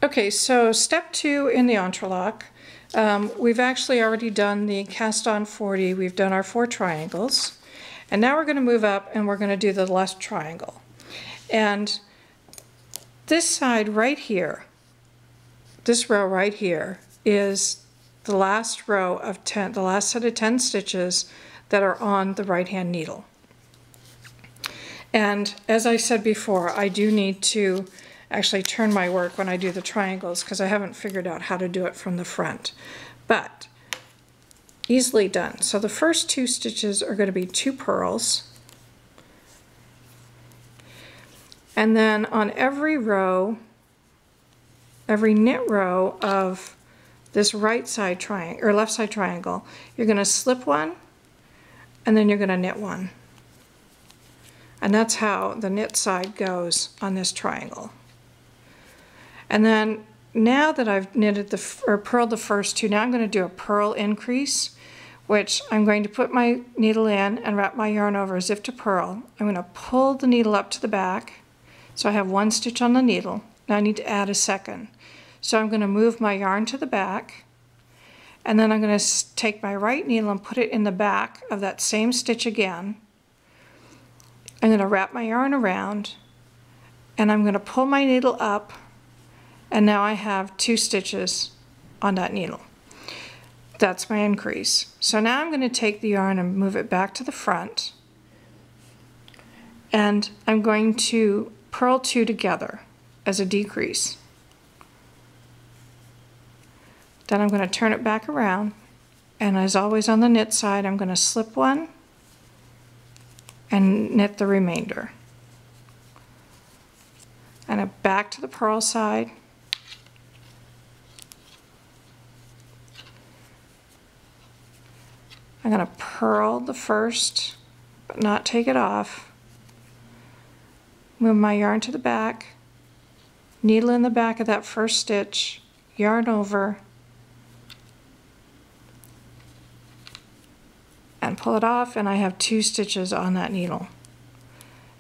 Okay, so step 2 in the Entrelac. We've actually already done the cast on 40. We've done our 4 triangles. And now we're going to move up and we're going to do the last triangle. And this side right here, this row right here, is the last row of 10, the last set of 10 stitches that are on the right hand needle. And as I said before, I do need to actually turn my work when I do the triangles because I haven't figured out how to do it from the front. But easily done. So the first 2 stitches are going to be 2 purls. And then on every row, every knit row of this right side triangle or left side triangle, you're going to slip one and then you're going to knit one. And that's how the knit side goes on this triangle. And then now that I've knitted or purled the first 2, now I'm going to do a purl increase, which I'm going to put my needle in and wrap my yarn over as if to purl. I'm going to pull the needle up to the back. So I have 1 stitch on the needle. Now I need to add a second. So I'm going to move my yarn to the back, and then I'm going to take my right needle and put it in the back of that same stitch again. I'm going to wrap my yarn around, and I'm going to pull my needle up, and now I have 2 stitches on that needle. That's my increase. So now I'm going to take the yarn and move it back to the front, and I'm going to purl 2 together as a decrease. Then I'm going to turn it back around, and as always on the knit side, I'm going to slip one and knit the remainder. And back to the purl side. I'm going to purl the first, but not take it off. Move my yarn to the back, needle in the back of that first stitch, yarn over, and pull it off, and I have 2 stitches on that needle.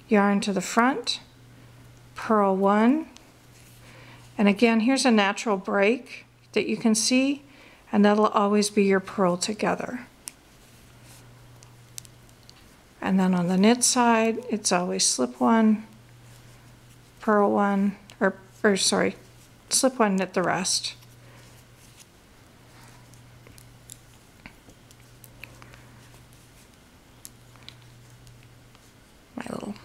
Yarn to the front, purl 1, and again here's a natural break that you can see, and that'll always be your purl together. And then on the knit side, it's always slip 1, purl 1, or sorry, slip 1, knit the rest. My little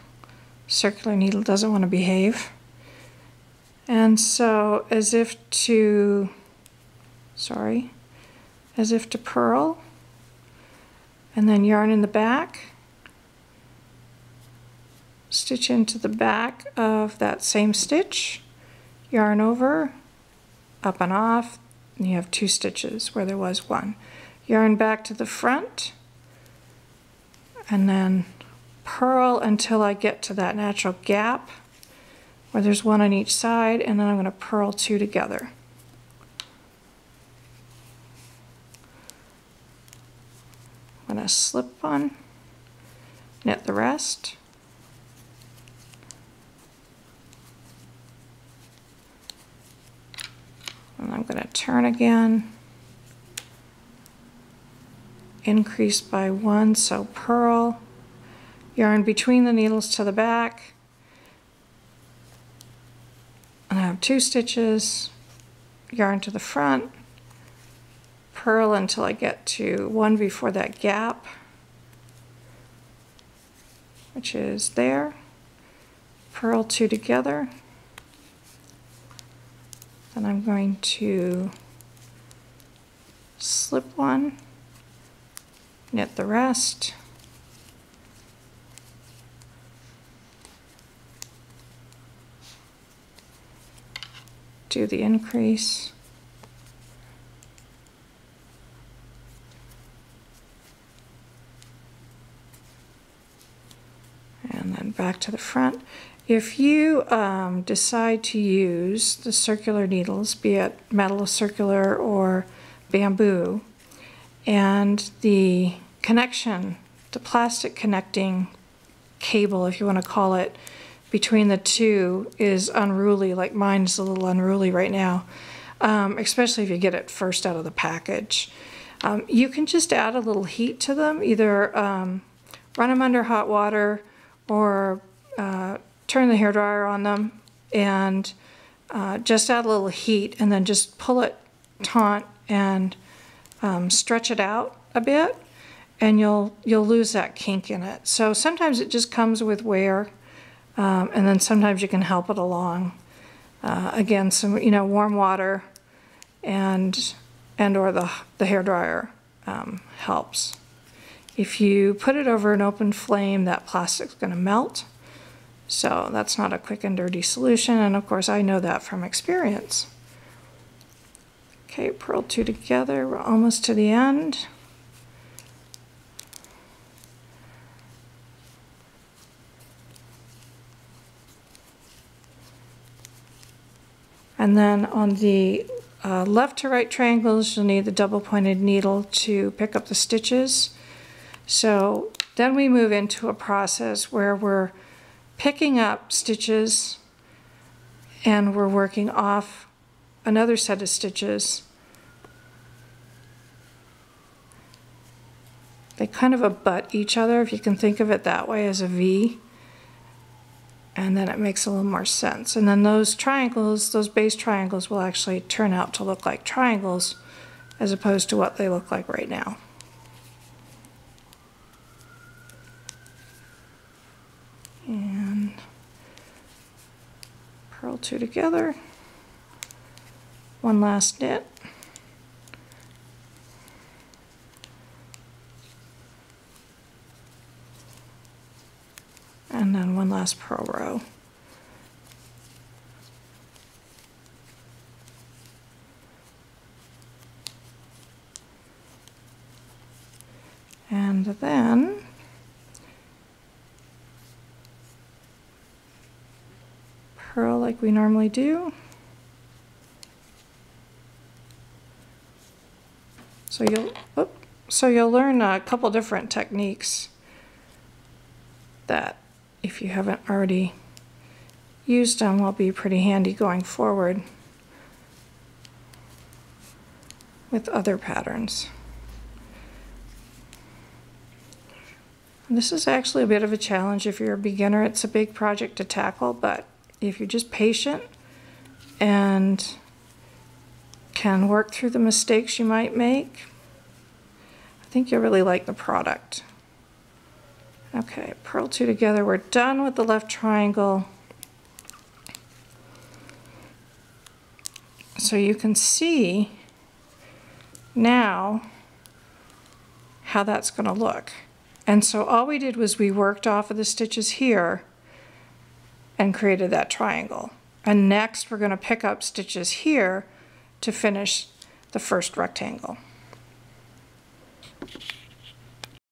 circular needle doesn't want to behave. And so as if to purl, and then yarn in the back, stitch into the back of that same stitch, yarn over, up and off, and you have 2 stitches where there was 1. Yarn back to the front, and then purl until I get to that natural gap where there's 1 on each side, and then I'm going to purl 2 together. I'm going to slip 1, knit the rest, and I'm going to turn again, increase by 1, so purl, yarn between the needles to the back, and I have 2 stitches, yarn to the front, purl until I get to 1 before that gap, which is there, purl 2 together. Then I'm going to slip 1, knit the rest, do the increase, and then back to the front. If you decide to use the circular needles, be it metal circular or bamboo, and the connection, the plastic connecting cable, if you want to call it, between the two is unruly, like mine's a little unruly right now, especially if you get it first out of the package. You can just add a little heat to them, either run them under hot water or turn the hairdryer on them and just add a little heat and then just pull it taut and stretch it out a bit, and you'll lose that kink in it. So sometimes it just comes with wear, and then sometimes you can help it along. Again, some warm water and or the hairdryer helps. If you put it over an open flame, that plastic's going to melt. So that's not a quick and dirty solution, and of course I know that from experience. Okay, purl 2 together, we're almost to the end. And then on the left to right triangles, you'll need the double pointed needle to pick up the stitches. So then we move into a process where we're picking up stitches and we're working off another set of stitches. They kind of abut each other, if you can think of it that way, as a V, and then it makes a little more sense. And then those triangles, those base triangles, will actually turn out to look like triangles as opposed to what they look like right now. And purl 2 together, one last knit, and then one last purl row. And then purl like we normally do. So you'll learn a couple different techniques that, if you haven't already used them, will be pretty handy going forward with other patterns. And this is actually a bit of a challenge if you're a beginner. It's a big project to tackle, but if you're just patient and can work through the mistakes you might make, I think you'll really like the product. Okay, purl 2 together. We're done with the left triangle. So you can see now how that's going to look. And so all we did was we worked off of the stitches here and created that triangle. And next we're going to pick up stitches here to finish the first rectangle.